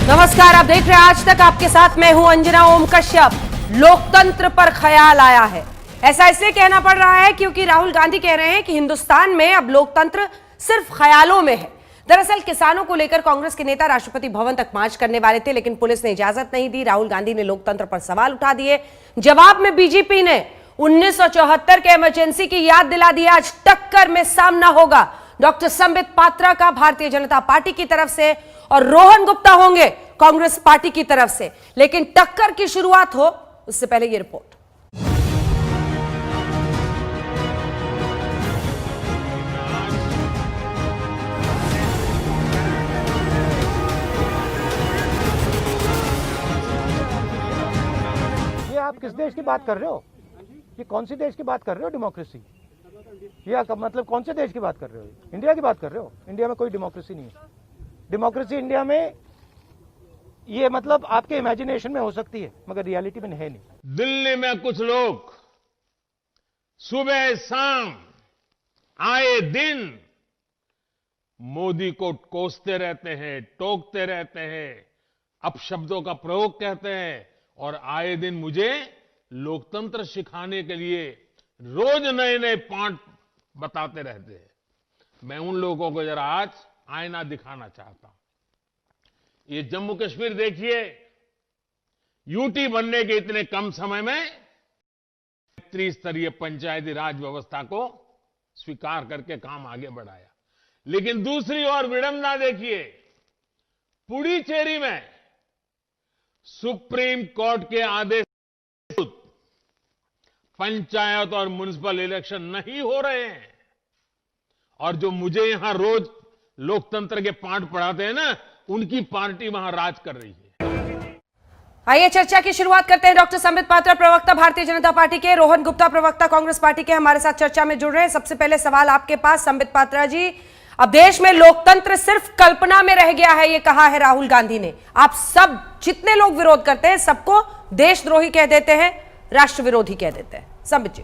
नमस्कार, आप देख रहे हैं आज तक। आपके साथ मैं हूं अंजना ओम कश्यप। लोकतंत्र पर ख्याल आया है, ऐसा इसलिए कहना पड़ रहा है क्योंकि राहुल गांधी कह रहे हैं कि हिंदुस्तान में अब लोकतंत्र सिर्फ ख्यालों में है। दरअसल किसानों को लेकर कांग्रेस के नेता राष्ट्रपति भवन तक मार्च करने वाले थे, लेकिन पुलिस ने इजाजत नहीं दी। राहुल गांधी ने लोकतंत्र पर सवाल उठा दिए। जवाब में बीजेपी ने 1974 के इमरजेंसी की याद दिला दी। आज टक्कर में सामना होगा डॉक्टर संबित पात्रा का भारतीय जनता पार्टी की तरफ से और रोहन गुप्ता होंगे कांग्रेस पार्टी की तरफ से। लेकिन टक्कर की शुरुआत हो उससे पहले ये रिपोर्ट। ये आप किस देश की बात कर रहे हो? ये कौन सी देश की बात कर रहे हो? डेमोक्रेसी? या मतलब कौन से देश की बात कर रहे हो? इंडिया की बात कर रहे हो? इंडिया में कोई डेमोक्रेसी नहीं है। डेमोक्रेसी इंडिया में ये मतलब आपके इमेजिनेशन में हो सकती है, मगर रियलिटी में है नहीं। दिल्ली में कुछ लोग सुबह शाम आए दिन मोदी को कोसते रहते हैं, टोकते रहते हैं, अपशब्दों का प्रयोग कहते हैं और आए दिन मुझे लोकतंत्र सिखाने के लिए रोज नए नए पाठ बताते रहते हैं। मैं उन लोगों को जरा आज आईना दिखाना चाहता हूं। ये जम्मू कश्मीर देखिए, यूटी बनने के इतने कम समय में त्रिस्तरीय पंचायती राज व्यवस्था को स्वीकार करके काम आगे बढ़ाया। लेकिन दूसरी ओर विडंबना देखिए, पुडुचेरी में सुप्रीम कोर्ट के आदेश पंचायत और म्युनिसिपल इलेक्शन नहीं हो रहे हैं और जो मुझे यहां रोज लोकतंत्र के पाठ पढ़ाते हैं ना, उनकी पार्टी वहां राज कर रही है। आइए चर्चा की शुरुआत करते हैं। डॉक्टर संबित पात्रा, प्रवक्ता भारतीय जनता पार्टी के, रोहन गुप्ता, प्रवक्ता कांग्रेस पार्टी के, हमारे साथ चर्चा में जुड़ रहे हैं। सबसे पहले सवाल आपके पास संबित पात्रा जी, अब देश में लोकतंत्र सिर्फ कल्पना में रह गया है, ये कहा है राहुल गांधी ने। आप सब जितने लोग विरोध करते हैं सबको देशद्रोही कह देते हैं, राष्ट्र विरोधी कह देते हैं। संबित जी,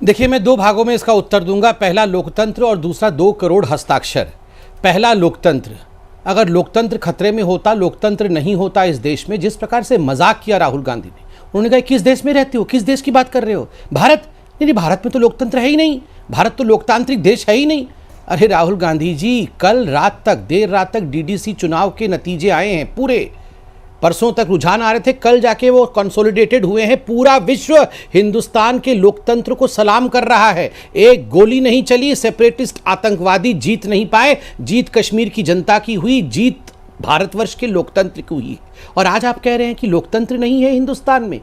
देखिए, मैं दो भागों में इसका उत्तर दूंगा। पहला लोकतंत्र और दूसरा 2 करोड़ हस्ताक्षर। पहला लोकतंत्र, अगर लोकतंत्र खतरे में होता, लोकतंत्र नहीं होता इस देश में, जिस प्रकार से मजाक किया राहुल गांधी ने, उन्होंने कहा किस देश में रहते हो, किस देश की बात कर रहे हो? भारत? नहीं, भारत में तो लोकतंत्र है ही नहीं, भारत तो लोकतांत्रिक देश है ही नहीं। अरे राहुल गांधी जी, कल रात तक, देर रात तक डीडीसी चुनाव के नतीजे आए हैं पूरे। परसों तक रुझान आ रहे थे, कल जाके वो कंसोलिडेटेड हुए हैं। पूरा विश्व हिंदुस्तान के लोकतंत्र को सलाम कर रहा है। एक गोली नहीं चली, सेपरेटिस्ट आतंकवादी जीत नहीं पाए। जीत कश्मीर की जनता की हुई, जीत भारतवर्ष के लोकतंत्र की हुई। और आज आप कह रहे हैं कि लोकतंत्र नहीं है हिंदुस्तान में।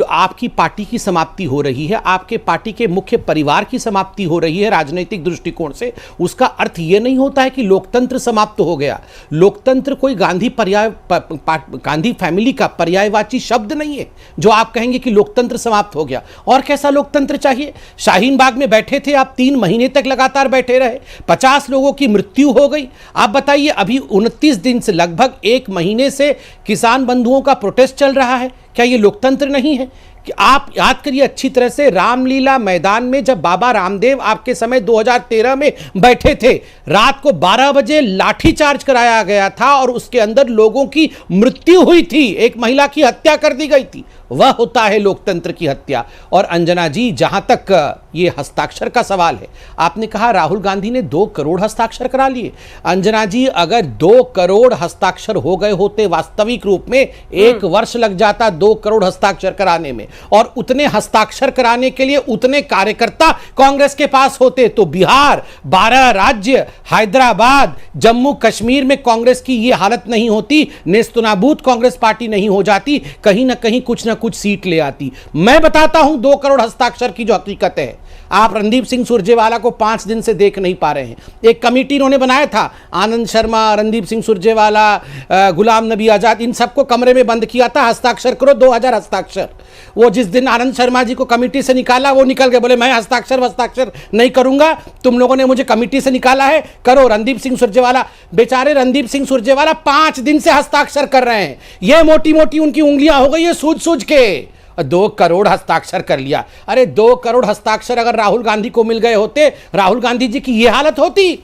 आपकी पार्टी की समाप्ति हो रही है, आपके पार्टी के मुख्य परिवार की समाप्ति हो रही है राजनीतिक दृष्टिकोण से। उसका अर्थ यह नहीं होता है कि लोकतंत्र समाप्त हो गया। लोकतंत्र कोई गांधी फैमिली का पर्यायवाची शब्द नहीं है जो आप कहेंगे कि लोकतंत्र समाप्त हो गया। और कैसा लोकतंत्र चाहिए? शाहीन बाग में बैठे थे आप, 3 महीने तक लगातार बैठे रहे, 50 लोगों की मृत्यु हो गई। आप बताइए, अभी 29 दिन से, लगभग 1 महीने से किसान बंधुओं का प्रोटेस्ट चल रहा है। क्या ये लोकतंत्र नहीं है? कि आप याद करिए अच्छी तरह से, रामलीला मैदान में जब बाबा रामदेव आपके समय 2013 में बैठे थे, रात को 12 बजे लाठीचार्ज कराया गया था और उसके अंदर लोगों की मृत्यु हुई थी, एक महिला की हत्या कर दी गई थी। वह होता है लोकतंत्र की हत्या। और अंजना जी, जहां तक ये हस्ताक्षर का सवाल है, आपने कहा राहुल गांधी ने 2 करोड़ हस्ताक्षर करा लिए। अंजना जी, अगर 2 करोड़ हस्ताक्षर हो गए होते वास्तविक रूप में, 1 वर्ष लग जाता 2 करोड़ हस्ताक्षर कराने में, और उतने हस्ताक्षर कराने के लिए उतने कार्यकर्ता कांग्रेस के पास होते तो बिहार, 12 राज्य, हैदराबाद, जम्मू कश्मीर में कांग्रेस की ये हालत नहीं होती, नेस्तनाबूत कांग्रेस पार्टी नहीं हो जाती, कहीं ना कहीं कुछ ना कुछ सीट ले आती। मैं बताता हूं 2 करोड़ हस्ताक्षर की जो हकीकत है। आप रणदीप सिंह सुरजेवाला को 5 दिन से देख नहीं पा रहे हैं। एक कमेटी इन्होंने बनाया था, आनंद शर्मा, रणदीप सिंह सुरजेवाला, गुलाम नबी आजाद, इन सबको कमरे में बंद किया था, हस्ताक्षर करो, 2000 हस्ताक्षर। वो जिस दिन आनंद शर्मा जी को कमेटी से निकाला, वो निकल गए, बोले मैं हस्ताक्षर नहीं करूंगा, तुम लोगों ने मुझे कमेटी से निकाला है, करो। रणदीप सिंह सुरजेवाला, बेचारे रणदीप सिंह सुरजेवाला 5 दिन से हस्ताक्षर कर रहे हैं। ये मोटी मोटी उनकी उंगलियां हो गई है सूझ के। 2 करोड़ हस्ताक्षर कर लिया। अरे 2 करोड़ हस्ताक्षर अगर राहुल गांधी को मिल गए होते, राहुल गांधी जी की ये हालत होती?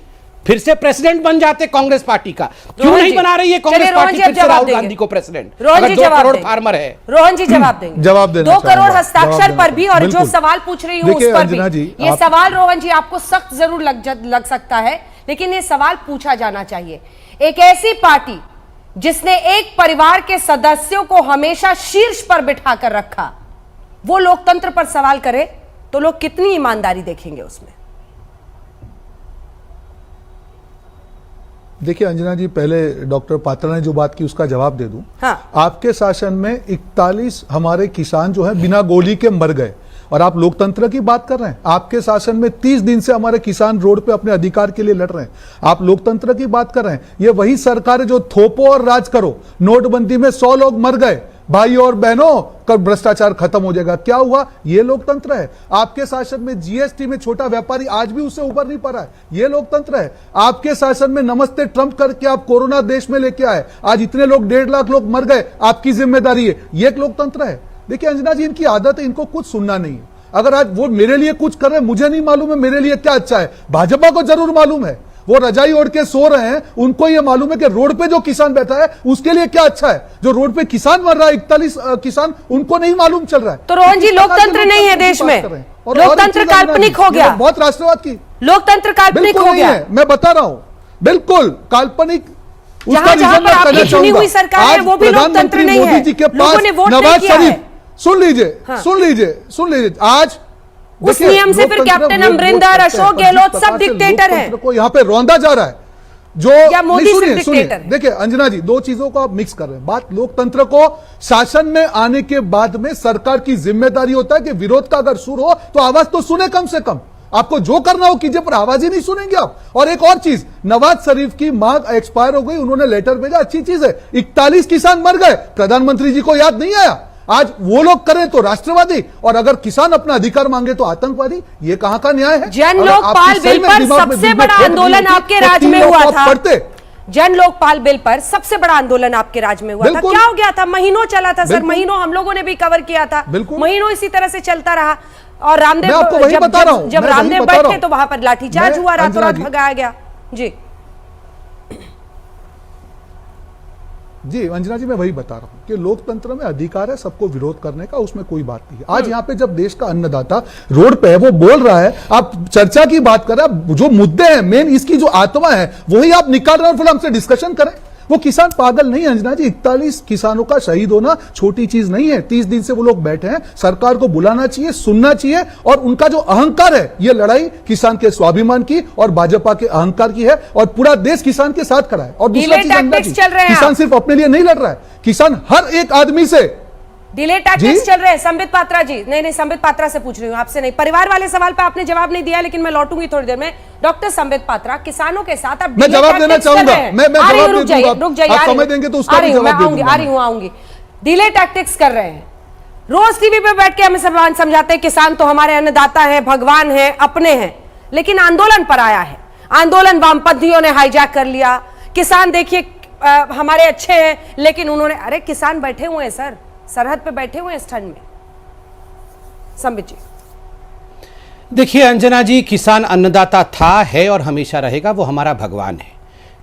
फिर से प्रेसिडेंट बन जाते कांग्रेस पार्टी का। क्यों रोहन नहीं जी, बना रही है कांग्रेस चलिए रोहन पार्टी जी अब फिर से जवाब राहुल देंगे। गांधी को प्रेसिडेंट? रोहन अगर जी 2 जवाब करोड़ देंगे। फार्मर है। रोहन जी जवाब देंगे। जवाब देना 2 करोड़ चाहूंगा, हस्ताक्षर जवाब पर देना भी और जो बिल्कुल। सवाल पूछ रही हूं उस देखिए पर अंजना भी जी, ये आप- सवाल रोहन जी आपको सख्त जरूर लग सकता है, लेकिन ये सवाल पूछा जाना चाहिए। एक ऐसी पार्टी जिसने एक परिवार के सदस्यों को हमेशा शीर्ष पर बिठा कर रखा, वो लोकतंत्र पर सवाल करे तो लोग कितनी ईमानदारी देखेंगे उसमें? देखिए अंजना जी, पहले डॉक्टर पात्रा ने जो बात की उसका जवाब दे दूं। हाँ। आपके शासन में 41 हमारे किसान जो है बिना गोली के मर गए, और आप लोकतंत्र की बात कर रहे हैं। आपके शासन में 30 दिन से हमारे किसान रोड पे अपने अधिकार के लिए लड़ रहे हैं, आप लोकतंत्र की बात कर रहे हैं। ये वही सरकार है जो थोपो और राज करो। नोटबंदी में 100 लोग मर गए, भाई और बहनों, कब भ्रष्टाचार खत्म हो जाएगा? क्या हुआ? ये लोकतंत्र है। आपके शासन में जीएसटी में छोटा व्यापारी आज भी उससे उबर नहीं पा रहा है, ये लोकतंत्र है। आपके शासन में नमस्ते ट्रंप करके आप कोरोना देश में लेके आए, आज इतने लोग 1.5 लाख लोग मर गए, आपकी जिम्मेदारी है, ये एक लोकतंत्र है। देखिए अंजना जी, इनकी आदत है, इनको कुछ सुनना नहीं है। अगर आज वो मेरे लिए कुछ कर रहे हैं, मुझे नहीं मालूम है मेरे लिए क्या अच्छा है, भाजपा को जरूर मालूम है। वो रजाई ओढ़ के सो रहे हैं, उनको ये मालूम है कि रोड पे जो किसान बैठा है उसके लिए क्या अच्छा है। जो रोड पे किसान मर रहा है 41 किसान, उनको नहीं मालूम चल रहा है। तो रोहन जी, लोकतंत्र नहीं है देश में, लोकतंत्र काल्पनिक हो गया, बहुत राष्ट्रवाद की लोकतंत्र काल्पनिक हो गया। मैं बता रहा हूं, बिल्कुल काल्पनिक। जहां जहां पर आपकी चुनी हुई सरकार है वो भी लोकतंत्र नहीं है। मोदी जी के लोगों पास ने वोट नहीं नवाज किया शरीफ, है। सुन लीजिए, हाँ। सुन लीजिए, सुन लीजिए, आज उस नियम से फिर कैप्टन अमरिंदर, अशोक गहलोत सब डिक्टेटर हैं। को यहाँ पे रौंदा जा रहा है जो या मोदी नहीं, सिर्फ सुनिए, डिक्टेटर है? देखिए अंजना जी, दो चीजों को आप मिक्स कर रहे हैं। बात लोकतंत्र को शासन में आने के बाद में सरकार की जिम्मेदारी होता है कि विरोध का अगर सुर हो तो आवाज तो सुने, कम से कम आपको जो करना हो कीजिए, पर आवाज ही नहीं सुनेंगे आप। और एक और चीज, नवाज शरीफ की मांग एक्सपायर हो गई, उन्होंने लेटर भेजा, अच्छी चीज है। 41 किसान मर गए, प्रधानमंत्री जी को याद नहीं आया। आज वो लोग करें तो राष्ट्रवादी, और अगर किसान अपना अधिकार मांगे तो आतंकवादी, ये कहां का न्याय है? जन लोकपाल बिल पर सबसे बड़ा आंदोलन आपके राज्य में हुआ था। जन लोकपाल बिल पर सबसे बड़ा आंदोलन आपके राज्य में हुआ था। क्या हो गया था? महीनों चला था सर, महीनों हम लोगों ने भी कवर किया था, महीनों इसी तरह से चलता रहा। और रामदेव जब रामदेव बैठे तो वहां पर लाठीचार्ज हुआ, रातों रात भगाया गया। जी जी अंजना जी, मैं वही बता रहा हूं कि लोकतंत्र में अधिकार है सबको विरोध करने का, उसमें कोई बात नहीं है। आज यहाँ पे जब देश का अन्नदाता रोड पे है, वो बोल रहा है, आप चर्चा की बात कर रहे हैं, जो मुद्दे हैं मेन, इसकी जो आत्मा है वही आप निकाल रहे हैं, फिर हमसे डिस्कशन करें। वो किसान पागल नहीं है अंजना जी, 41 किसानों का शहीद होना छोटी चीज नहीं है। 30 दिन से वो लोग बैठे हैं, सरकार को बुलाना चाहिए, सुनना चाहिए। और उनका जो अहंकार है, ये लड़ाई किसान के स्वाभिमान की और भाजपा के अहंकार की है, और पूरा देश किसान के साथ खड़ा है। और दूसरा चीज अंजना जी, किसान सिर्फ अपने लिए नहीं लड़ रहा है, किसान हर एक आदमी से डिले टैक्टिक्स चल रहे हैं। संबित पात्रा जी, नहीं संबित पात्रा से पूछ रही हूं, आपसे नहीं। परिवार वाले सवाल पे आपने जवाब नहीं दिया, लेकिन मैं लौटूंगी थोड़ी देर में। डॉक्टर संबित पात्रा, किसानों के साथ आप मैं जवाब देना चाहूंगा, मैं जवाब रुक जाइए, आप समय देंगे तो उसका भी जवाब दूंगा। आऊंगी। डिले टैक्टिक्स कर रहे हैं, रोज टीवी पे बैठ के हमें समझाते हैं किसान तो हमारे अन्नदाता हैं, भगवान हैं, अपने हैं। लेकिन आंदोलन पर आया है, आंदोलन वामपंथियों ने हाईजैक कर लिया। किसान देखिए हमारे अच्छे हैं, लेकिन उन्होंने, अरे किसान बैठे हुए हैं सर, सरहद पे बैठे हुए हैं इस ठंड में। संबित जी, देखिए अंजना जी, किसान अन्नदाता था, है और हमेशा रहेगा, वो हमारा भगवान है।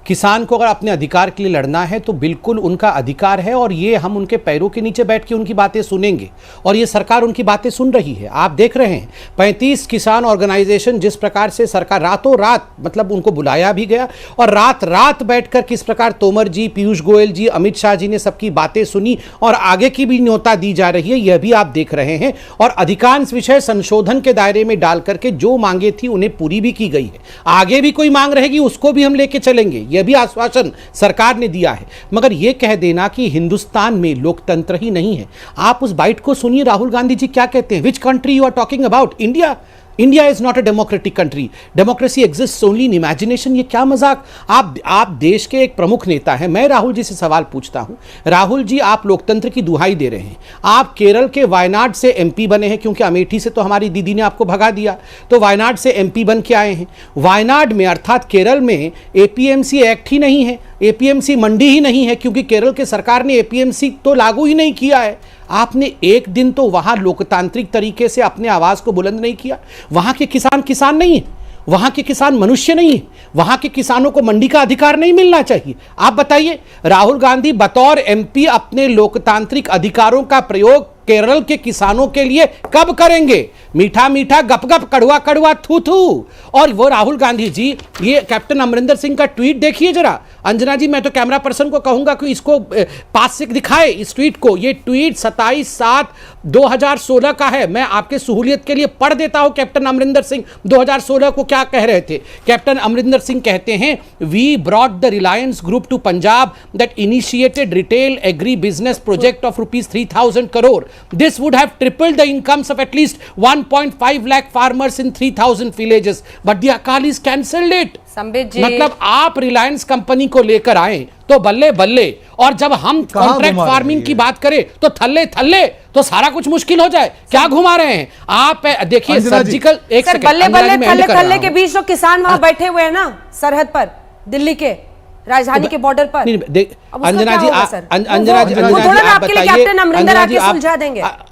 किसान को अगर अपने अधिकार के लिए लड़ना है तो बिल्कुल उनका अधिकार है, और ये हम उनके पैरों के नीचे बैठ के उनकी बातें सुनेंगे, और ये सरकार उनकी बातें सुन रही है। आप देख रहे हैं 35 किसान ऑर्गेनाइजेशन जिस प्रकार से सरकार रातों रात, मतलब उनको बुलाया भी गया, और रात रात बैठकर किस प्रकार तोमर जी, पीयूष गोयल जी, अमित शाह जी ने सबकी बातें सुनी, और आगे की भी न्योता दी जा रही है, यह भी आप देख रहे हैं। और अधिकांश विषय संशोधन के दायरे में डाल करके जो मांगे थी उन्हें पूरी भी की गई है। आगे भी कोई मांग रहेगी उसको भी हम लेके चलेंगे, यह भी आश्वासन सरकार ने दिया है। मगर यह कह देना कि हिंदुस्तान में लोकतंत्र ही नहीं है, आप उस बाइट को सुनिए, राहुल गांधी जी क्या कहते हैं। Which country you are talking about? India? India is not a democratic country, democracy exist only in imagination. ये क्या मजाक? आप देश के एक प्रमुख नेता हैं। मैं राहुल जी से सवाल पूछता हूं, राहुल जी आप लोकतंत्र की दुहाई दे रहे हैं, आप केरल के वायनाड से एमपी बने हैं, क्योंकि अमेठी से तो हमारी दीदी ने आपको भगा दिया, तो वायनाड से एमपी बन के आए हैं। वायनाड में अर्थात केरल में एपीएमसी एक्ट ही नहीं है, एपीएमसी मंडी ही नहीं है, क्योंकि केरल के सरकार ने एपीएमसी तो लागू ही नहीं किया है। आपने एक दिन तो वहां लोकतांत्रिक तरीके से अपने आवाज को बुलंद नहीं किया। वहां के किसान किसान नहीं है, वहां के किसान मनुष्य नहीं है? वहां के किसानों को मंडी का अधिकार नहीं मिलना चाहिए? आप बताइए, राहुल गांधी बतौर एमपी अपने लोकतांत्रिक अधिकारों का प्रयोग केरल के किसानों के लिए कब करेंगे? मीठा मीठा गप गप, कड़वा कड़वा थू थू। और वो राहुल गांधी जी, ये कैप्टन अमरिंदर सिंह का ट्वीट देखिए जरा। अंजना जी, मैं तो कैमरा पर्सन को कहूंगा कि इसको पास से दिखाए इस ट्वीट को। ये ट्वीट 27/7/2016 का है। मैं आपके सहूलियत के लिए पढ़ देता हूं कैप्टन अमरिंदर सिंह 2016 को क्या कह रहे थे। कैप्टन अमरिंदर सिंह कहते हैं, we brought the Reliance group to Punjab that initiated retail agri business project of ₹3,000 crore. This would have tripled the incomes of at least 1.5 lakh farmers in 3,000 villages. But the Akalis cancelled it. Sambit ji, मतलब आप Reliance company को लेकर आए तो बल्ले बल्ले, और जब हम कॉन्ट्रैक्ट फार्मिंग की बात करें तो थल्ले थल्ले, तो सारा कुछ मुश्किल हो जाए। क्या घुमा रहे हैं आप? देखिए सर्जिकल, एक सर, सेकंड, बल्ले बल्ले थल्ले थल्ले के बीच बीच तो किसान वहां बैठे हुए हैं ना, सरहद पर, दिल्ली के राजधानी के बॉर्डर पर। अंजना जी, अंजना जी, आपके लिए कैप्टन अमरिंदर आके सुलझा देंगे। आप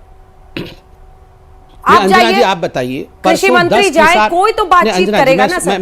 जाइए, आप बताइए, कृषि मंत्री जाए, कोई तो बातचीत करेगा ना सर।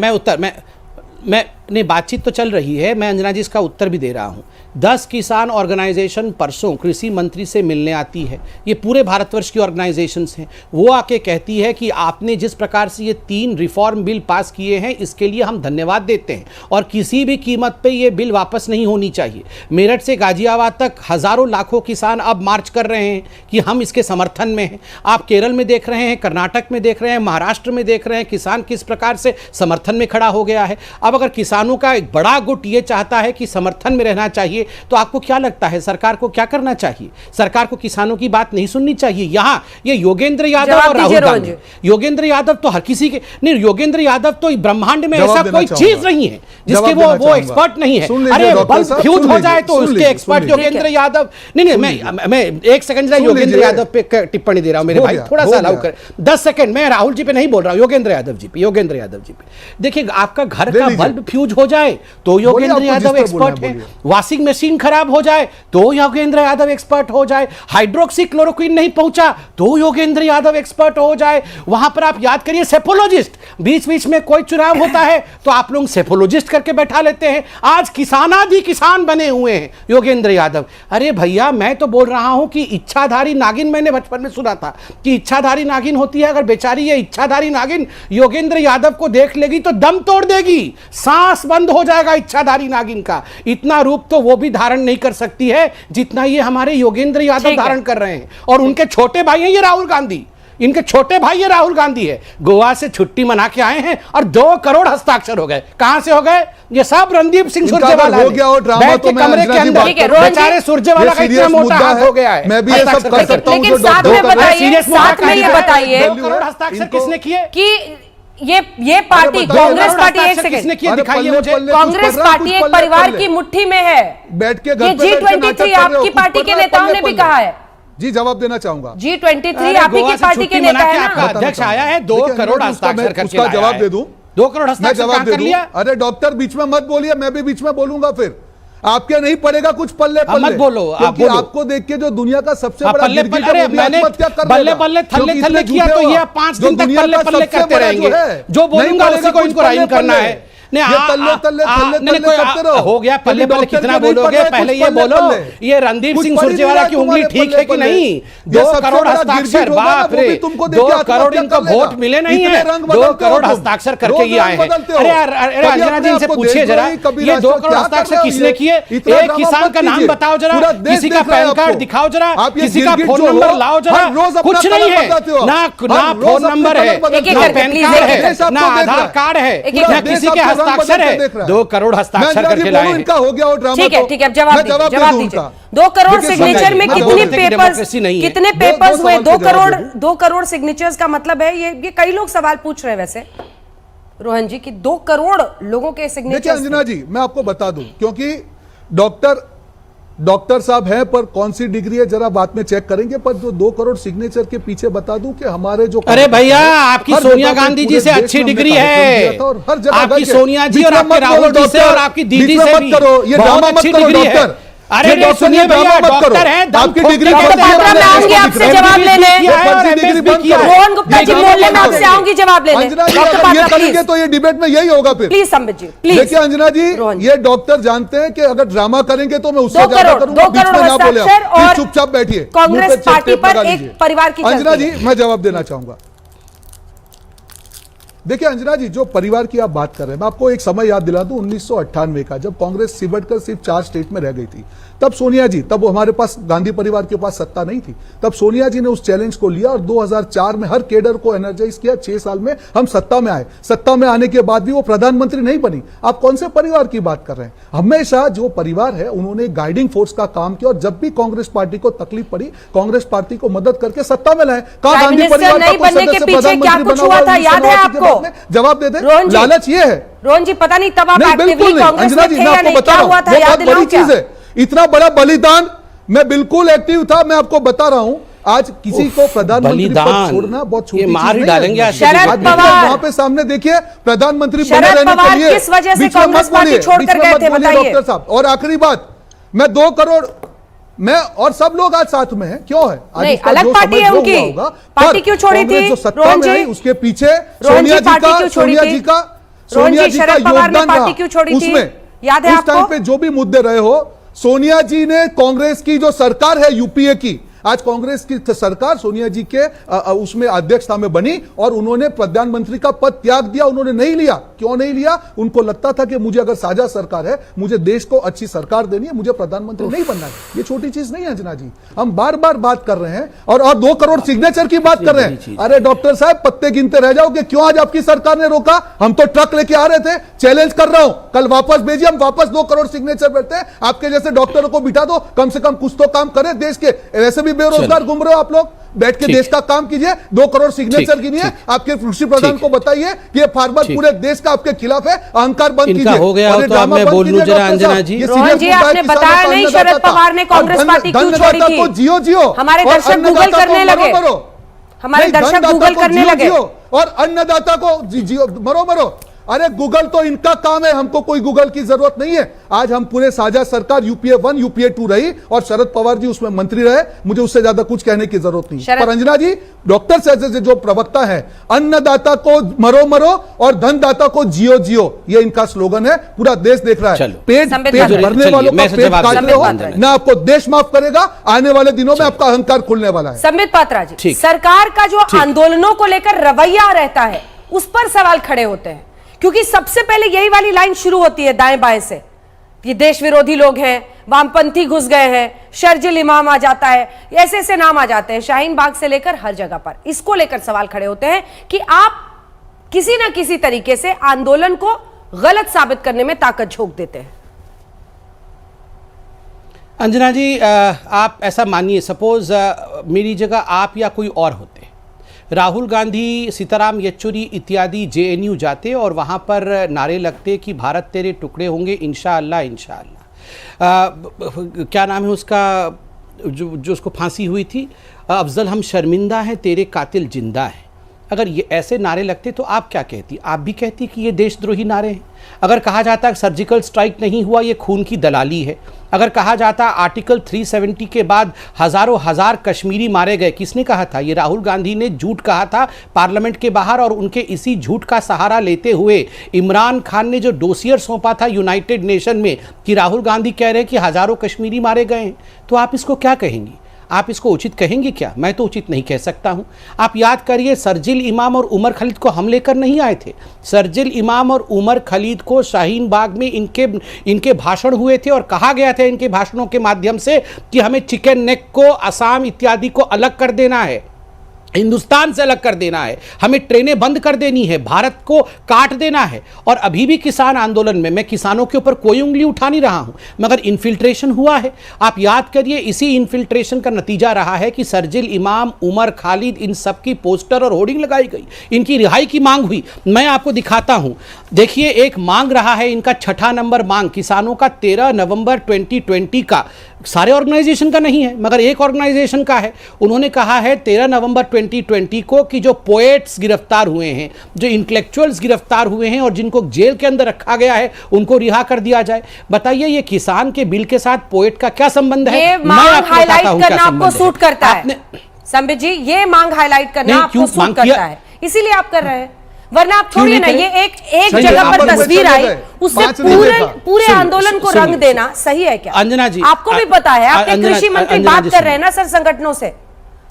मैं नहीं, बातचीत तो चल रही है, मैं अंजना जी इसका उत्तर भी दे रहा हूं। 10 किसान ऑर्गेनाइजेशन परसों कृषि मंत्री से मिलने आती है। ये पूरे भारतवर्ष की ऑर्गेनाइजेशंस हैं। वो आके कहती है कि आपने जिस प्रकार से ये 3 रिफॉर्म बिल पास किए हैं, इसके लिए हम धन्यवाद देते हैं, और किसी भी कीमत पे ये बिल वापस नहीं होनी चाहिए। मेरठ से गाजियाबाद तक हजारों लाखों किसान अब मार्च कर रहे हैं कि हम इसके समर्थन में हैं। आप केरल में देख रहे हैं, कर्नाटक में देख रहे हैं, महाराष्ट्र में देख रहे हैं, किसान किस प्रकार से समर्थन में खड़ा हो गया है। अब अगर किसानों का एक बड़ा गुट ये चाहता है कि समर्थन में रहना चाहिए, तो आपको क्या लगता है सरकार को क्या करना चाहिए? सरकार को किसानों की बात नहीं सुननी चाहिए। यहां ये योगेंद्र यादव और राहुल गांधी, योगेंद्र यादव तो हर किसी के नहीं, योगेंद्र यादव तो ब्रह्मांड में ऐसा कोई चीज नहीं है जिसके वो एक्सपर्ट नहीं है। अरे बल्ब फ्यूज हो जाए तो उसके एक्सपर्ट योगेंद्र यादव नहीं, मैं एक सेकंड योगेंद्र यादव पे टिप्पणी दे रहा हूं मेरे भाई, थोड़ा सा अलाउ कर 10 सेकंड। मैं राहुल जी पे नहीं बोल रहा हूं, योगेंद्र यादव जी पे, योगेंद्र यादव जी पे। देखिए, आपका घर का बल्ब फ्यूज हो जाए तो योगेंद्र यादव एक्सपर्ट है, वॉशिंग मशीन खराब हो जाए तो योगेंद्र यादव एक्सपर्ट हो जाए, हाइड्रोक्सी क्लोरोक्विन नहीं पहुंचा तो योगेंद्र यादव एक्सपर्ट हो जाए। वहां पर आप याद करिए सेफोलॉजिस्ट, बीच बीच में कोई चुनाव होता है तो आप लोग सेफोलॉजिस्ट करके बैठा लेते हैं। आज किसानादि किसान बने हुए हैं योगेंद्र यादव। अरे भैया, मैं तो बोल रहा हूं कि इच्छाधारी नागिन, मैंने बचपन में सुना था कि इच्छाधारी नागिन होती है, अगर बेचारी ये इच्छाधारी नागिन योगेंद्र यादव को देख लेगी तो दम तोड़ देगी, सांस बंद हो जाएगा इच्छाधारी नागिन का। इतना रूप तो वो भी धारण नहीं कर सकती है जितना ये हमारे योगेंद्र यादव धारण कर रहे हैं। और उनके छोटे भाई हैं ये राहुल गांधी, इनके छोटे भाई ये राहुल गांधी है। गोवा से छुट्टी मना के आए हैं और 2 करोड़ हस्ताक्षर हो गए। कहां से हो गए? ये सब रणदीप सिंह सुरजेवाला हो गया, और ड्रामा तो कमरे के अंदर बेचारे सुरजेवाला का इतना मोटा हाथ हो गया है। मैं भी ये सब कर सकता हूं। लेकिन साथ में बताइए, साथ में ये बताइए 2 करोड़ हस्ताक्षर किसने किए? कि ये पार्टी, कांग्रेस पार्टी, एक सेकंड, किसने किए दिखाइए मुझे। कांग्रेस पार्टी एक परिवार की मुट्ठी में है, बैठ के ये G23 आपकी पार्टी के नेताओं ने भी कहा है। जी, जवाब देना चाहूंगा। G23 आपकी की पार्टी के नेता है ना। अध्यक्ष आया है, 2 करोड़ हस्ताक्षर करके लाया है। जवाब दे दूं, 2 करोड़ हस्ताक्षर कर लिया। अरे डॉक्टर, बीच में मत बोलिए, मैं भी बीच में बोलूंगा, फिर आपके नहीं पड़ेगा कुछ पल्ले पल्ले। मत बोलो, आप बोलो। आपको देख के जो दुनिया का सबसे बड़ा पल्ले पल्ले, अरे मैंने बल्ले बल्ले थल्ले थल्ले किया तो ये 5 दिन तक पल्ले पल्ले करते रहेंगे। जो बोलूंगा उसी को इनको राइम करना है। हो गया पल्ले पल्ले कितना बोलोगे? पहले ये बोलो, ये रणदीप सिंह सुरजेवाला की उंगली ठीक है कि नहीं? 2 करोड़ हस्ताक्षर, बाप रे, 2 करोड़ इनको वोट मिले नहीं है, 2 करोड़ हस्ताक्षर करके ये आए हैं। अरे अंजना जी से पूछिए जरा, ये 2 करोड़ हस्ताक्षर किसने किए? एक किसान का नाम बताओ जरा, किसी का पैन कार्ड दिखाओ जरा, किसी का फोन नंबर लाओ जरा। कुछ नहीं है, ना फोन नंबर है, ना पैन कार्ड है, ना आधार कार्ड है, ना किसी के हस्ताक्षर है। 2 करोड़ हस्ताक्षर करके लाए हैं। इनका हो गया और ड्रामा। ठीक है, ठीक है, अब जवाब दीजिए। 2 करोड़ सिग्नेचर में कितने पेपर्स हुए? 2 करोड़ सिग्नेचर्स का मतलब है, ये कई लोग सवाल पूछ रहे हैं वैसे रोहन जी, कि 2 करोड़ लोगों के सिग्नेचर। देखिए अंजना जी, मैं आपको बता दूं, क्योंकि डॉक्टर साहब हैं, पर कौन सी डिग्री है जरा बाद में चेक करेंगे, पर जो 2 करोड़ सिग्नेचर के पीछे बता दूं कि हमारे जो, अरे भैया, आपकी सोनिया गांधी जी से अच्छी डिग्री है, आपकी सोनिया जी और आपके राहुल जी से और आपकी दीदी से भी बहुत अच्छी डिग्री है। अरे ये रे, डॉक्टर सुनिए ये ड्रामा भैया, मत करो। डॉक्टर हैं, दम आपकी ठोक डिग्री के फर्जी कहते हैं, है, मैं आऊंगी आपको आपसे दिख रहा है। जवाब लेने। ये फर्जी डिग्री बंद करो। रोहन गुप्ता जी ये बोल रहे, मैं ड्रामा आपसे करो। आऊंगी जवाब लेने। अंजना जी डॉक्टर अगर ये पात्रा करेंगे प्लीज तो ये डिबेट में यही होगा फिर। Please Sambit ji please. देखिए अंजना जी, रोहन जी। ये डॉक्टर जानते हैं कि अगर ड्रामा करेंगे तो मैं उससे 2 ज्यादा करोड़ करूंगा, बीच में ना बोले आप। हस्ताक्षर और प्लीज चुपचाप बैठिए, कांग्रेस मुंह पे पार्टी टेप पर लगा एक लीजिए। परिवार की अंजना चलती जी है। मैं जवाब देना चाहूंगा। देखिए अंजना जी, जो परिवार की आप बात कर रहे हैं, मैं आपको एक समय याद दिला दूं 1998 का, जब कांग्रेस सिमट कर सिर्फ 4 स्टेट में रह गई थी। तब सोनिया जी, तब हमारे पास गांधी परिवार के पास सत्ता नहीं थी, तब सोनिया जी ने उस चैलेंज को लिया और 2004 में हर केडर को एनर्जाइज किया। 6 साल में हम सत्ता में आए। सत्ता में आने के बाद भी वो प्रधानमंत्री नहीं बनी। आप कौन से परिवार की बात कर रहे हैं? हमेशा जो परिवार है उन्होंने गाइडिंग फोर्स का काम किया और जब भी कांग्रेस पार्टी को तकलीफ पड़ी, कांग्रेस पार्टी को मदद करके सत्ता में लाए। कहा प्राइम गांधी मिनिस्टर परिवार का नहीं कोई बनने के सदस्य पीछे क्या प्रधानमंत्री कुछ बना हुआ हुआ था, है याद है 1989 के बाद आपको? में? जवाब दे दे। रोहन जी। लालच ये है। रोहन जी पता नहीं तब आप नहीं एक्टिवली बिल्कुल नहीं कांग्रेस अंजना में जी, थे मैं या आपको नहीं, बता क्या रहा हूं, हुआ था वो याद बहुत दिलाऊं बड़ी क्या? चीज है। इतना बड़ा बलिदान, मैं बिल्कुल एक्टिव था, मैं आपको बता रहा हूं। आज किसी को प्रधानमंत्री पद बलिदान, छोड़ना बहुत छोटी ये मार चीज ही नहीं है। डालेंगे आज शरद आज देखिए, पवार। वहां पे सामने देखिए प्रधानमंत्री बने शरद रहने पवार के लिए किस वजह से बीच में कांग्रेस मत पार्टी बोलिए, छोड़कर बीच में गए मत थे, बोलिए बताइए। डॉक्टर साहब। और आखिरी बात, मैं 2 करोड़, मैं और सब लोग आज साथ में हैं, क्यों है? आज नहीं, इसका अलग जो पार्टी समय है जो उनकी। हुआ होगा, पार्टी पर क्यों छोड़ी कांग्रेस थी? जो सत्ता रोहन में जी, आई उसके पीछे रोहन जी सोनिया जी पार्टी का क्यों छोड़ी थी? रोहन जी, शरद पवार ने पार्टी क्यों छोड़ी थी? उसमें याद है उस आपको? टाइम पे जो भी मुद्दे रहे हो, सोनिया जी ने कांग्रेस की जो सरकार है यूपीए की, आज कांग्रेस की सरकार सोनिया जी के उसमें अध्यक्षता में बनी और उन्होंने प्रधानमंत्री का पद त्याग दिया। उन्होंने नहीं लिया। क्यों नहीं लिया? उनको लगता था कि मुझे अगर साझा सरकार है, मुझे देश को अच्छी सरकार देनी है, मुझे प्रधानमंत्री नहीं बनना है। ये छोटी चीज नहीं है अंजना जी, हम बार बार बात कर रहे हैं और 2 करोड़ सिग्नेचर की बात कर रहे हैं। अरे डॉक्टर साहब, पत्ते गिनते रह जाओगे? क्यों आज आपकी सरकार ने रोका? हम तो ट्रक लेके आ रहे थे। चैलेंज कर रहा हूं, कल वापस भेजिए, हम वापस 2 करोड़ सिग्नेचर बैठते हैं। आपके जैसे डॉक्टरों को बिठा दो, कम से कम कुछ तो काम करें देश के। वैसे भी बेरोजगार घूम रहे हो आप लोग, बैठ के देश का काम कीजिए। 2 करोड़ सिग्नेचर गिनिए, आपके कृषि प्रधान को बताइए कि ये फार्मर पूरे देश का आपके खिलाफ है। अहंकार बंद इनका कीजिए। हो गया और हो ये तो ड्रामा अब मैं बंद बोल लूं कीजिए, जरा डॉक्टर अंजना साहब। जी। ये रोहन सीरियस जी, मुद्दा है, आपने किसानों बताया का नहीं, अन्नदाता शरद पवार ने का। कांग्रेस और पार्टी क्यों छोड़ी धन्यदाता थी? को जियो जियो, हमारे और दर्शक अन्नदाता गूगल को करने मरो लगे। मरो। हमारे नहीं, दर्शक धनदाता गूगल को करने जियो लगे। जियो, और अन्नदाता को जियो मरो मरो। अरे गूगल तो इनका काम है, हमको कोई गूगल की जरूरत नहीं है। आज हम पूरे साझा सरकार यूपीए 1 यूपीए 2 रही और शरद पवार जी उसमें मंत्री रहे। मुझे उससे ज्यादा कुछ कहने की जरूरत नहीं। पर अंजना जी, डॉक्टर से जो प्रवक्ता है, अन्नदाता को मरो मरो और धनदाता को जियो जियो, ये इनका स्लोगन है। पूरा देश देख रहा है। पेट भरने वालों का पेट काट रहे हो ना, आपको देश माफ करेगा। आने वाले दिनों में आपका अहंकार खुलने वाला है। संबित पात्रा जी, सरकार का जो आंदोलनों को लेकर रवैया रहता है, उस पर सवाल खड़े होते हैं, क्योंकि सबसे पहले यही वाली लाइन शुरू होती है दाएं बाएं से। ये देश विरोधी लोग हैं, वामपंथी घुस गए हैं, शर्जिल इमाम आ जाता है, ऐसे ऐसे नाम आ जाते हैं शाहीन बाग से लेकर हर जगह पर। इसको लेकर सवाल खड़े होते हैं कि आप किसी ना किसी तरीके से आंदोलन को गलत साबित करने में ताकत झोंक देते हैं। अंजना जी, आप ऐसा मानिए, सपोज मेरी जगह आप या कोई और होते, राहुल गांधी, सीताराम येचुरी इत्यादि जेएनयू जाते और वहाँ पर नारे लगते कि भारत तेरे टुकड़े होंगे इंशाअल्लाह इंशाअल्लाह। क्या नाम है उसका, जो उसको फांसी हुई थी, अफजल, हम शर्मिंदा हैं तेरे कातिल जिंदा हैं। अगर ये ऐसे नारे लगते तो आप क्या कहती? आप भी कहती कि ये देशद्रोही नारे हैं। अगर कहा जाता है सर्जिकल स्ट्राइक नहीं हुआ, ये खून की दलाली है। अगर कहा जाता आर्टिकल 370 के बाद हजारों हजार कश्मीरी मारे गए, किसने कहा था? ये राहुल गांधी ने झूठ कहा था पार्लियामेंट के बाहर, और उनके इसी झूठ का सहारा लेते हुए इमरान खान ने जो डोसियर सौंपा था यूनाइटेड नेशन में कि राहुल गांधी कह रहे हैं कि हजारों कश्मीरी मारे गए हैं, तो आप इसको क्या कहेंगी? आप इसको उचित कहेंगे क्या? मैं तो उचित नहीं कह सकता हूं। आप याद करिए, शर्जिल इमाम और उमर खलीद को हम लेकर नहीं आए थे। शर्जिल इमाम और उमर खलीद को शाहीन बाग में इनके भाषण हुए थे और कहा गया था इनके भाषणों के माध्यम से कि हमें चिकन नेक को, असम इत्यादि को अलग कर देना है, हिंदुस्तान से अलग कर देना है, हमें ट्रेनें बंद कर देनी है, भारत को काट देना है। और अभी भी किसान आंदोलन में मैं किसानों के ऊपर कोई उंगली उठा नहीं रहा हूं, मगर इन्फिल्ट्रेशन हुआ है। आप याद करिए, इसी इन्फिल्ट्रेशन का नतीजा रहा है कि शर्जिल इमाम, उमर खालिद, इन सब की पोस्टर और होर्डिंग लगाई गई, इनकी रिहाई की मांग हुई। मैं आपको दिखाता हूं, देखिए, एक मांग रहा है इनका 6ठा नंबर मांग किसानों का 13 नवंबर 2020 का। सारे ऑर्गेनाइजेशन का नहीं है, मगर एक ऑर्गेनाइजेशन का है। उन्होंने कहा है 13 नवंबर 2020 को कि जो पोएट्स गिरफ्तार हुए हैं, जो इंटेलेक्चुअल्स गिरफ्तार हुए हैं और जिनको जेल के अंदर रखा गया है उनको रिहा कर दिया जाए। बताइए ये किसान के बिल के साथ पोएट का क्या संबंध है? ये मांग हाईलाइट करना आपको सूट करता है संबित जी, ये मांग हाईलाइट करना आपको सूट करता है, इसीलिए आप कर रहे हैं, वरना आप छोड़िए ना। ये एक जगह पर तस्वीर आई, उससे पूरे आंदोलन को रंग देना सही है क्या? अंजना जी, आपको भी पता है, आपके कृषि मंत्री बात कर रहे हैं ना सर संगठनों से,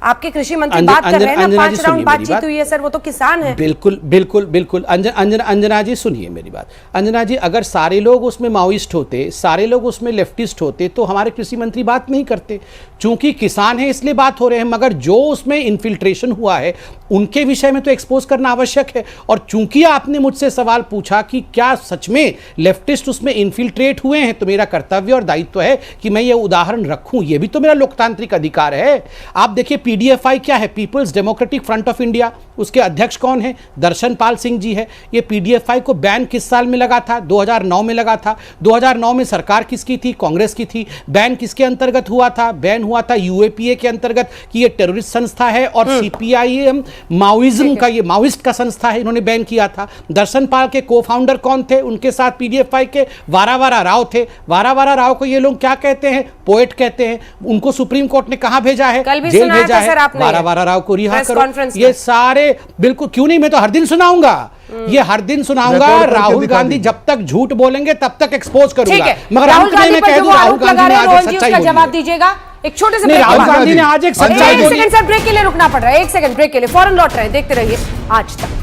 आपके कृषि मंत्री बात कर रहे हैं ना, 5 राउंड बातचीत हुई है सर, वो तो किसान है। बिल्कुल बिल्कुल बिल्कुल। अंजना जी सुनिए मेरी बात। अंजना जी, अगर सारे लोग उसमें माओइस्ट होते, सारे लोग उसमें लेफ्टिस्ट होते तो हमारे कृषि मंत्री बात नहीं करते। चूंकि किसान है इसलिए बात हो रहे हैं, मगर जो उसमें इन्फिल्ट्रेशन हुआ है उनके विषय में तो एक्सपोज करना आवश्यक है। और चूंकि आपने मुझसे सवाल पूछा कि क्या सच में लेफ्टिस्ट उसमें इन्फिल्ट्रेट हुए हैं, तो मेरा कर्तव्य और दायित्व है कि मैं ये उदाहरण रखूं। ये भी तो मेरा लोकतांत्रिक अधिकार है। आप देखिए पीडीएफआई क्या है, people's democratic front of India, उसके अध्यक्ष कौन है? दर्शनपाल सिंह जी है। ये पीडीएफआई को बैन किस साल में लगा था? 2009 में लगा था। 2009 में सरकार किसकी थी? कांग्रेस की थी। बैन किसके अंतर्गत हुआ था? बैन हुआ था यूएपीए के अंतर्गत कि ये टेररिस्ट संस्था है, और सीपीआईएम माओइज्म का, ये माओइस्ट का संस्था है, इन्होंने बैन किया था। दर्शनपाल के को फाउंडर कौन थे? उनके साथ पीडीएफआई के वारावारा राव थे। वारावारा राव को ये लोग क्या कहते हैं? पोएट कहते हैं। उनको सुप्रीम कोर्ट ने कहां भेजा है? जेल भेजा है। वारावारा राव को रिहा करो। ये सारे बिल्कुल, क्यों नहीं, मैं तो हर दिन सुनाऊंगा, ये हर दिन सुनाऊंगा। राहुल गांधी जब तक झूठ बोलेंगे तब तक एक्सपोज करूंगा, मगर राहुल गांधी पर जो आरोप लगा रहे हैं रोहन जी, उसका जवाब दीजिएगा। एक छोटे से राहुल गांधी ने आज एक सच्चाई बोली। 1 सेकंड सर, ब्रेक के लिए रुकना पड़ रहा है, 1 सेकंड ब्रेक के लिए, फौरन लौट रहे हैं, देखते रहिए आज तक।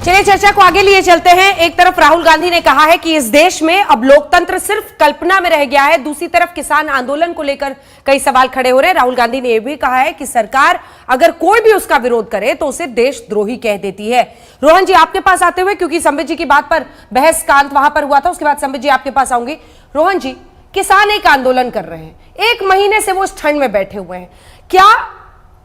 चलिए चर्चा को आगे लिए चलते हैं। एक तरफ राहुल गांधी ने कहा है कि इस देश में अब लोकतंत्र सिर्फ कल्पना में रह गया है, दूसरी तरफ किसान आंदोलन को लेकर कई सवाल खड़े हो रहे हैं। राहुल गांधी ने यह भी कहा है कि सरकार अगर कोई भी उसका विरोध करे तो उसे देशद्रोही कह देती है। रोहन जी आपके पास आते हुए, क्योंकि संबित जी की बात पर बहस का अंत वहां पर हुआ था, उसके बाद संबित जी आपके पास आऊंगी। रोहन जी, किसान एक आंदोलन कर रहे हैं, 1 महीने से वो इस ठंड में बैठे हुए हैं, क्या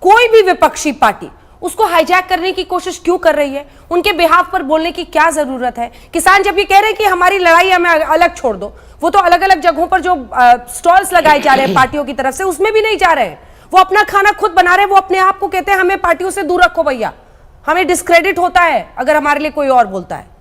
कोई भी विपक्षी पार्टी उसको हाईजैक करने की कोशिश क्यों कर रही है? उनके बिहाफ पर बोलने की क्या जरूरत है? किसान जब ये कह रहे हैं कि हमारी लड़ाई हमें अलग छोड़ दो, वो तो अलग अलग जगहों पर जो स्टॉल्स लगाए जा रहे हैं पार्टियों की तरफ से, उसमें भी नहीं जा रहे हैं। वो अपना खाना खुद बना रहे हैं। वो अपने आप को कहते हैं हमें पार्टियों से दूर रखो भैया, हमें डिस्क्रेडिट होता है अगर हमारे लिए कोई और बोलता है।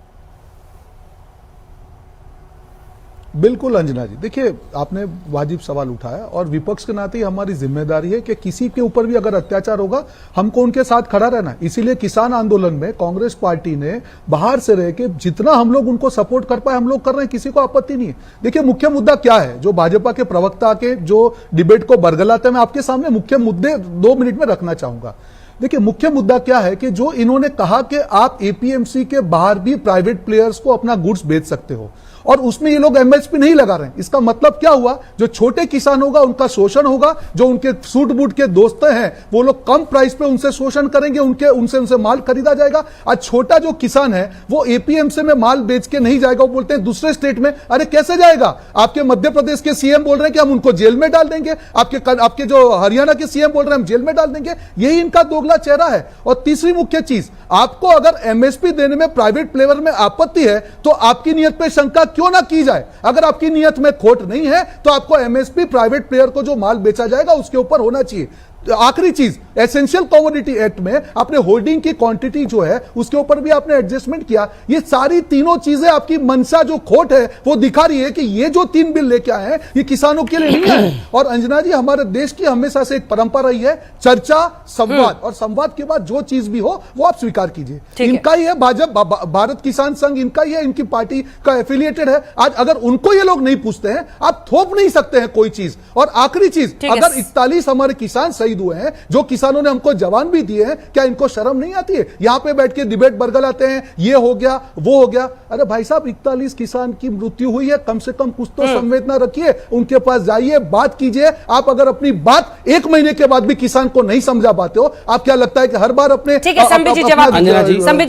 बिल्कुल अंजना जी, देखिए आपने वाजिब सवाल उठाया और विपक्ष के नाते हमारी जिम्मेदारी है कि किसी के ऊपर भी अगर अत्याचार होगा हमको उनके साथ खड़ा रहना। इसीलिए किसान आंदोलन में कांग्रेस पार्टी ने बाहर से रह के जितना हम लोग उनको सपोर्ट कर पाए हम लोग कर रहे हैं, किसी को आपत्ति नहीं है। देखिए मुख्य मुद्दा क्या है, जो भाजपा के प्रवक्ता के जो डिबेट को बरगलाते हैं, मैं आपके सामने मुख्य मुद्दे 2 मिनट में रखना चाहूंगा। देखिए मुख्य मुद्दा क्या है कि जो इन्होंने कहा कि आप एपीएमसी के बाहर भी प्राइवेट प्लेयर्स को अपना गुड्स बेच सकते हो, और उसमें ये लोग एमएसपी नहीं लगा रहे हैं। इसका मतलब क्या हुआ? जो छोटे किसान होगा उनका शोषण होगा, जो उनके सूट बूट के दोस्त हैं वो लोग कम प्राइस पे उनसे शोषण करेंगे, उनसे माल खरीदा जाएगा। आज छोटा जो किसान है वो एपीएमसी में माल बेच के नहीं जाएगा, वो बोलते हैं दूसरे स्टेट में। अरे कैसे जाएगा? आपके मध्य प्रदेश के सीएम बोल रहे हैं कि हम उनको जेल में डाल देंगे, आपके जो हरियाणा के सीएम बोल रहे हैं हम जेल में डाल देंगे। यही इनका दोगला चेहरा है। और तीसरी मुख्य चीज, आपको अगर एमएसपी देने में प्राइवेट प्लेयर में आपत्ति है तो आपकी नियत पे शंका क्यों ना की जाए। अगर आपकी नियत में खोट नहीं है तो आपको एमएसपी प्राइवेट प्लेयर को जो माल बेचा जाएगा उसके ऊपर होना चाहिए। आखिरी चीज, एसेंशियल कमोडिटी एक्ट में आपने होल्डिंग की क्वांटिटी जो है उसके ऊपर भी आपने एडजस्टमेंट किया। ये सारी तीनों चीजें आपकी मंशा जो खोट है वो दिखा रही है कि ये जो 3 बिल लेके आए हैं ये किसानों के लिए नहीं है। और अंजना जी, हमारे देश की हमेशा से एक परंपरा रही है चर्चा, संवाद, और संवाद के बाद जो चीज भी हो वो आप स्वीकार कीजिए। इनका ही है भाजपा, भारत किसान संघ इनका ही है, इनकी पार्टी का एफिलिएटेड है। आज अगर उनको ये लोग नहीं पूछते हैं, आप थोप नहीं सकते हैं कोई चीज। और आखिरी चीज, अगर 41 हमारे किसान शहीद हुए हैं, जो किसानों ने हमको जवान भी दिए हैं, क्या इनको शर्म नहीं आती है? यहां पे बैठ के डिबेट बरगलाते हैं, ये हो गया वो हो गया। अरे भाई साहब, 41 किसान की मृत्यु हुई है, कम से कम कुछ तो संवेदना रखिए, उनके पास जाइए, बात कीजिए। आप अगर अपनी बात 1 महीने के बाद भी किसान को नहीं समझा पाते हो, आप क्या लगता है कि हर बार अपने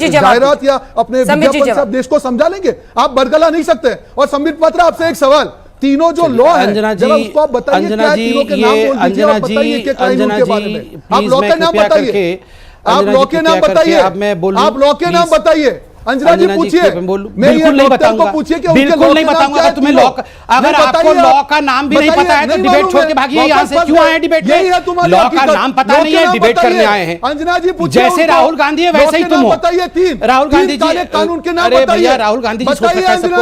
जायरात या अपने विज्ञापन से आप देश को समझा लेंगे? आप बरगला नहीं सकते। और संबित पात्रा, आपसे एक सवाल, तीनों जो लॉ है जरा उसको आप बताइए, क्या तीनों के नाम बोल दीजिए और बताइए कि कानून के बारे में। आप लॉ के नाम बताइए, आप लॉ के नाम बताइए, आप लॉ के नाम बताइए। अंजना जी पूछिए, बिल्कुल नहीं बताऊंगा, बिल्कुल नहीं बताऊंगा। अगर तुम्हें लॉ, अगर आपको लॉ का नाम भी नहीं पता है तो डिबेट छोड़ के भागिए यहाँ से। क्यों आए डिबेट में? लॉ का नाम पता नहीं है, डिबेट करने आए हैं। अंजना जी जैसे राहुल गांधी है वैसे ही तुम हो। राहुल गांधी जी, कानून के नाम अरे भैया राहुल गांधी जी सोच रखा है सबको।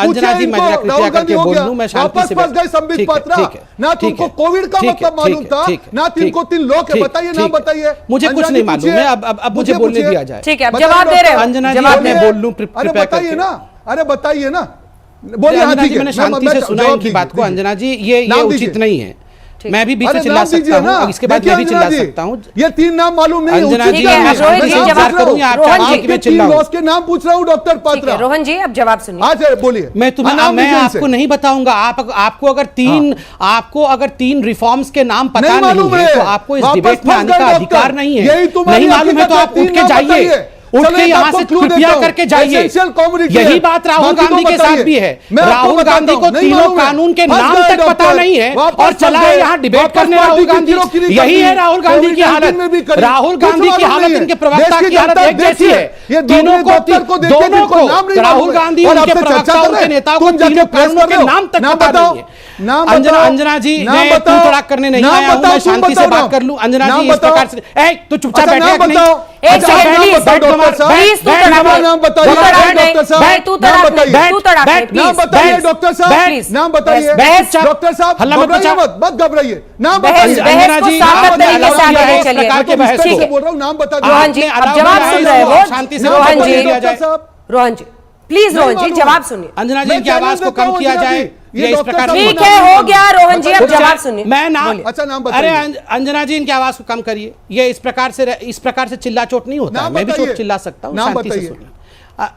अंजना जी मैं कृपया करके बोल लूं, मैं शांति से गए संबित पात्रा, ना तुमको कोविड का मतलब मालूम था, ना 3 को 3 लोग है, बताइए नाम बताइए। मुझे कुछ नहीं मालूम है, अब मुझे बोलने दिया जाए। ठीक है, अब जवाब दे रहे हो। अंजना जी मैं बोल लूं, अरे बताइए ना, अरे बताइए ना, बोलिए। अंजना जी मैंने शांति से सुना इनकी बात को। अंजना जी ये उचित नहीं है, मैं भी बीच में चिल्ला सकता हूं, इसके बाद मैं भी चिल्ला सकता हूं। ये 3 नाम मालूम नहीं। अंजना जी मैं जवाब करूंगा, आप चाहें कि मैं चिल्लाऊं? के नाम पूछ रहा हूं डॉक्टर पात्रा। रोहन जी अब जवाब सुनिए। आज बोलिए। मैं आपको नहीं बताऊंगा। आपको अगर 3 रिफॉर्म्स के नाम पता नहीं है तो आपको इस डिबेट में आने का अधिकार नहीं है। नहीं मालूम है तो आप उठ के जाइए, उठ के यहाँ से कृपया करके जाइए। यही बात राहुल गांधी के साथ भी है। राहुल गांधी को तीनों कानून के नाम तक पता नहीं है और चला है यहाँ डिबेट करने राहुल गांधी। यही है राहुल गांधी की हालत। राहुल गांधी की हालत, इनके प्रवक्ता की हालत एक जैसी है। दोनों को राहुल गांधी, उनके प्रवक्ता, उनके नेताओं को तीनों कानूनों के नाम तक पता नहीं है। अंजना जी मैं तू तड़ाक करने नहीं आया हूं, मैं शांति से बात कर लूं। अंजना जी इस प्रकार से तू चुपचाप बैठे नहीं। एक सेकंड प्लीज, डॉक्टर साहब नाम बताइए, डॉक्टर साहब तू तड़ाक नहीं, नाम बताइए डॉक्टर साहब, नाम बताइए डॉक्टर साहब, मत घबराइए, नाम बताइए। अंजना जी बोल रहा हूँ, नाम बता दीजिए। रोहन जी अब जवाब सुन रहे हो। शांति से रोहन जी प्लीज, रोहन जी जवाब सुनिए। अंजना जी की आवाज को कम किया जाए, ये इस प्रकार। ठीक है, हो गया रोहन जी, अब जवाब सुनिए। मैं नाम, अच्छा नाम अरे बताइए। अंजना जी इनकी आवाज को कम करिए। ये इस प्रकार से चिल्ला चोट नहीं होता है। मैं भी चोट चिल्ला सकता हूँ, शांति से सुनिए।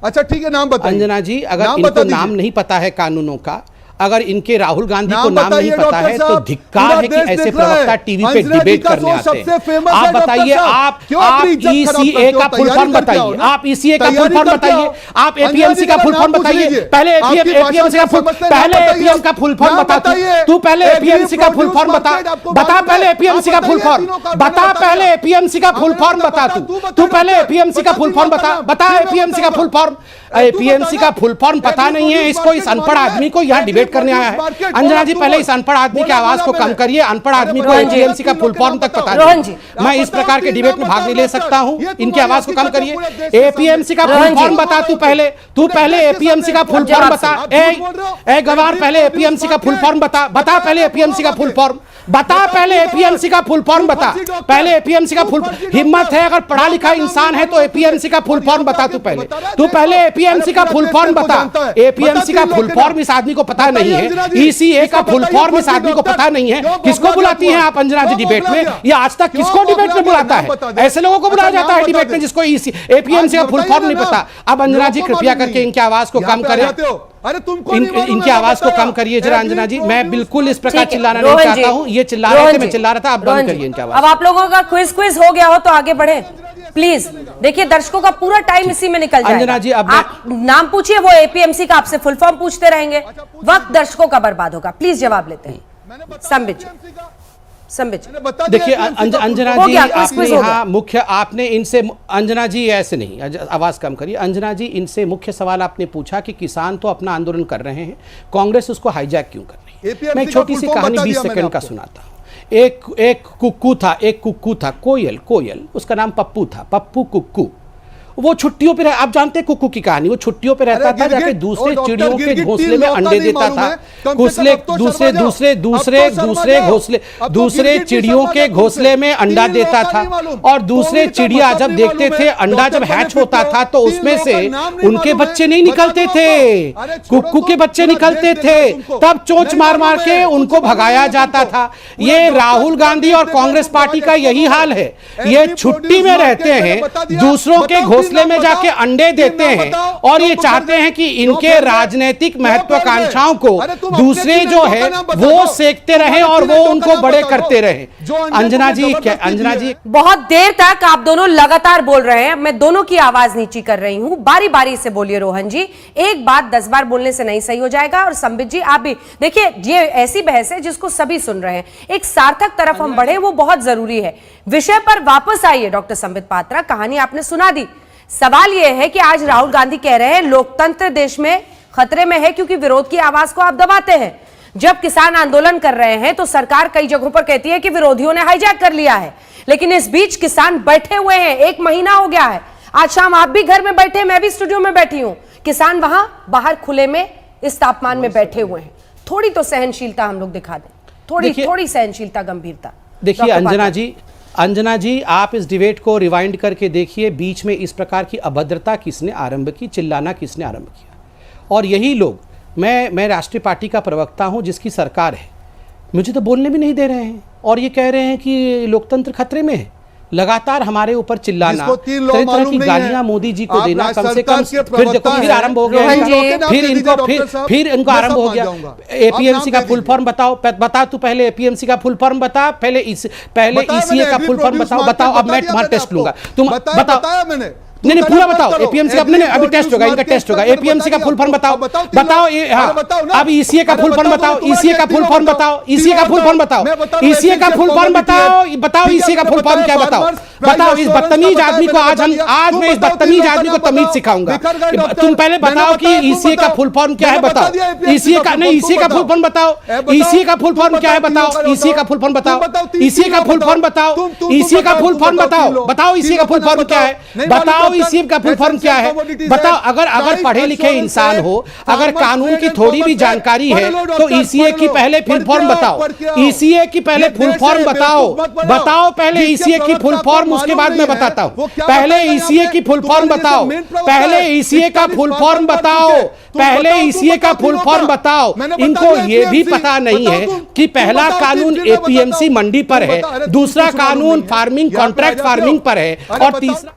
अच्छा ठीक है, नाम बताइए। अंजना जी अगर इनको नाम नहीं पता है कानूनों का, अगर इनके राहुल गांधी को नाम नहीं पता है तो धिक्कार है कि ऐसे प्रवक्ता टीवी पे डिबेट करने आते हैं। आप बताइए, आप ईसीए का फुल फॉर्म बताइए, आप ईसीए का फुल फॉर्म बताइए, आप एपीएमसी का फुल फॉर्म बताइए। पहले एपीएमसी का पहले एपीएम का फुल फॉर्म बता। तू पहले एपीएमसी का फुल फॉर्म बता पहले एपीएमसी का फुल फॉर्म बता, पहले एपीएमसी का फुल फॉर्म बता। तू पहले एपीएमसी का फुल फॉर्म बता एपीएमसी का फुल फॉर्म। एपीएमसी का फुल फॉर्म पता नहीं है इसको, इस अनपढ़ आदमी को यहाँ डिबेट करने आया है। अंजना जी पहले इस अनपढ़ आदमी की आवाज को कम करिए। अनपढ़ आदमी को एपीएमसी का फुल फॉर्म तक पता नहीं। मैं इस प्रकार के डिबेट में भाग नहीं ले सकता हूं। इनकी आवाज को कम करिए। एपीएमसी का फुल फॉर्म बता। तू पहले एपीएमसी का फुल फॉर्म बता। ए गवार, पहले एपीएमसी का फुल फॉर्म बता पहले एपीएमसी का फुल फॉर्म बता। पहले एपीएमसी का फुल फॉर्म बता। पहले एपीएमसी का फुल, हिम्मत है अगर पढ़ा लिखा इंसान है तो एपीएमसी का फुल फॉर्म बता। तू पहले एपीएमसी का फुल फॉर्म बता। एपीएमसी का फुल फॉर्म इस आदमी को पता नहीं है। ईसीए का फुल फॉर्म इस आदमी को पता नहीं है। किसको बुलाती हैं आप अंजना जी डिबेट में? या आज तक किसको डिबेट में बुलाता है? ऐसे लोगों को बुलाया जाता है डिबेट में जिसको एपीएमसी का फुल फॉर्म नहीं पता। अब अंजना जी कृपया करके इनकी आवाज को कम करें। अरे तुमको इनकी आवाज को कम करिए जरा अंजना जी। मैं बिल्कुल इस प्रकार चिल्लाना नहीं चाहता हूँ। ये चिल्ला रहे थे, मैं चिल्ला रहा था। अब बंद करिए इनकी आवाज। अब आप लोगों का क्विज हो गया हो तो आगे बढ़े प्लीज। देखिए दर्शकों का पूरा टाइम इसी में निकल जाएगा। अंजना जी अब आप नाम पूछिए, वो एपीएमसी का आपसे फुल फॉर्म पूछते रहेंगे, वक्त दर्शकों का बर्बाद होगा। प्लीज जवाब लेते हैं संबित जी। देखिए अंजना जी, आपने यहाँ मुख्य, आपने इनसे, अंजना जी ऐसे नहीं, आवाज कम करिए। अंजना जी इनसे मुख्य सवाल आपने पूछा कि किसान तो अपना आंदोलन कर रहे हैं, कांग्रेस उसको हाईजैक क्यों कर रही है। मैं एक छोटी सी कहानी 20 सेकंड का सुनाता हूँ। एक कुक्कू था, कोयल, उसका नाम पप्पू था, पप्पू कुक्कू। वो छुट्टियों पे, आप जानते हैं कुक्कू की कहानी, वो छुट्टियों पे रहता था, जाके दूसरे चिड़ियों के घोंसले में अंडे देता था। दूसरे चिड़ियों के घोंसले में अंडा देता था। और दूसरे चिड़िया जब देखते थे अंडा जब हैच होता था तो उसमें से उनके बच्चे नहीं निकलते थे, कुक्कू के बच्चे निकलते थे। तब चोंच मार मार के उनको भगाया जाता था। ये राहुल गांधी और कांग्रेस पार्टी का यही हाल है। ये छुट्टी में रहते हैं, दूसरों के घोंसले में जाके अंडे देते हैं और ये चाहते हैं कि इनके राजनीतिक महत्वाकांक्षाओं को दूसरे जो है वो सेकते रहे और वो उनको बड़े करते रहे। अंजना जी बहुत देर तक आप दोनों लगातार बोल रहे हैं, मैं दोनों की आवाज नीची कर रही हूं। बारी बारी से बोलिए रोहन जी, एक बात 10 बार बोलने से नहीं सही हो जाएगा। और संबित जी आप भी देखिए, ये ऐसी बहस है जिसको सभी सुन रहे हैं, एक सार्थक तरफ हम बढ़े वो बहुत जरूरी है। विषय पर वापस आइए डॉक्टर संबित पात्रा, कहानी आपने सुना दी। सवाल यह है कि आज राहुल गांधी कह रहे हैं लोकतंत्र देश में खतरे में है क्योंकि विरोध की आवाज को आप दबाते हैं। जब किसान आंदोलन कर रहे हैं तो सरकार कई जगहों पर कहती है कि विरोधियों ने हाईजैक कर लिया है, लेकिन इस बीच किसान बैठे हुए हैं। 1 महीना हो गया है। आज शाम आप भी घर में बैठे, मैं भी स्टूडियो में बैठी हूं। किसान वहां बाहर खुले में इस तापमान में बैठे हुए हैं। थोड़ी तो सहनशीलता हम लोग दिखा दें, थोड़ी सहनशीलता, गंभीरता। देखिए अंजना जी आप इस डिबेट को रिवाइंड करके देखिए, बीच में इस प्रकार की अभद्रता किसने आरंभ की, चिल्लाना किसने आरंभ किया। और यही लोग, मैं राष्ट्रीय पार्टी का प्रवक्ता हूं जिसकी सरकार है, मुझे तो बोलने भी नहीं दे रहे हैं और ये कह रहे हैं कि लोकतंत्र खतरे में है। लगातार हमारे ऊपर चिल्लाना, तरह तरह की गालियां मोदी जी को देना, कम से कम फिर देखो फिर आरंभ हो गया, फिर इनको आरंभ हो गया। एपीएमसी का फुल फॉर्म बता तू पहले एपीएमसी का फुल फॉर्म बता, पहले ईसीए का फुल फॉर्म बताओ। अब मैं तुम्हारा टेस्ट लूंगा, तुम बताओ। नहीं पूरा बताओ। एपीएमसी का नहीं अभी टेस्ट होगा, इनका टेस्ट होगा। एपीएमसी का फुल फॉर्म बताओ। अब ईसीए का फुल फॉर्म बताओ, ईसीए का फुल फॉर्म बताओ, ईसीए का फुल फॉर्म बताओ, ईसीए का फुल फॉर्म बताओ, ईसीए का फुल फॉर्म क्या बताओ। इस बदतमीज आदमी को आज मैं इस बदतमीज आदमी को तमीज सिखाऊंगा। तुम पहले बताओ कि ईसीए का फुल फॉर्म क्या है, बताओ। ईसीए का नहीं, ईसीए का फुल फॉर्म बताओ। ईसीए का फुल फॉर्म क्या है बताओ। ईसीए का फुल फॉर्म बताओ। ईसीए का फुल फॉर्म बताओ। ईसीए का फुल फॉर्म बताओ। ईसीए का फुल फॉर्म क्या है बताओ। ईसीए का फुल फॉर्म क्या है बताओ। अगर पढ़े लिखे इंसान हो, अगर कानून की थोड़ी भी जानकारी है तो ईसीए की पहले फुल फॉर्म बताओ। ईसीए की पहले फुल फॉर्म बताओ पहले ईसीए की फुल फॉर्म, उसके बाद मैं बताता हूं। पहले ईसीए की फुल फॉर्म बताओ। पहले ईसीए का फुल फॉर्म बताओ। पहले ईसीए का फुल फॉर्म बताओ। इनको यह भी पता नहीं है कि पहला कानून एपीएमसी मंडी पर है, दूसरा कानून फार्मिंग कॉन्ट्रैक्ट फार्मिंग पर है और तीसरा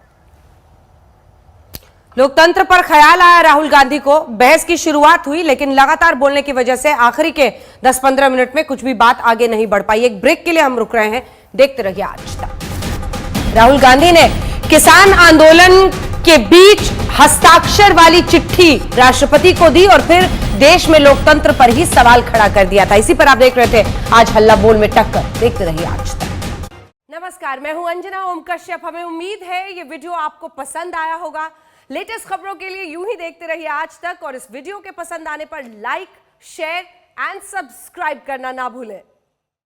लोकतंत्र पर ख्याल आया राहुल गांधी को। बहस की शुरुआत हुई लेकिन लगातार बोलने की वजह से आखिरी के 10-15 मिनट में कुछ भी बात आगे नहीं बढ़ पाई। एक ब्रेक के लिए हम रुक रहे हैं, देखते रहिए आज तक। राहुल गांधी ने किसान आंदोलन के बीच हस्ताक्षर वाली चिट्ठी राष्ट्रपति को दी और फिर देश में लोकतंत्र पर ही सवाल खड़ा कर दिया था। इसी पर आप देख रहे थे आज हल्ला बोल में टक्कर। देखते रहिए आज तक। नमस्कार, मैं हूं अंजना ओम कश्यप। हमें उम्मीद है ये वीडियो आपको पसंद आया होगा। लेटेस्ट खबरों के लिए यूं ही देखते रहिए आज तक और इस वीडियो के पसंद आने पर लाइक, शेयर एंड सब्सक्राइब करना ना भूलें।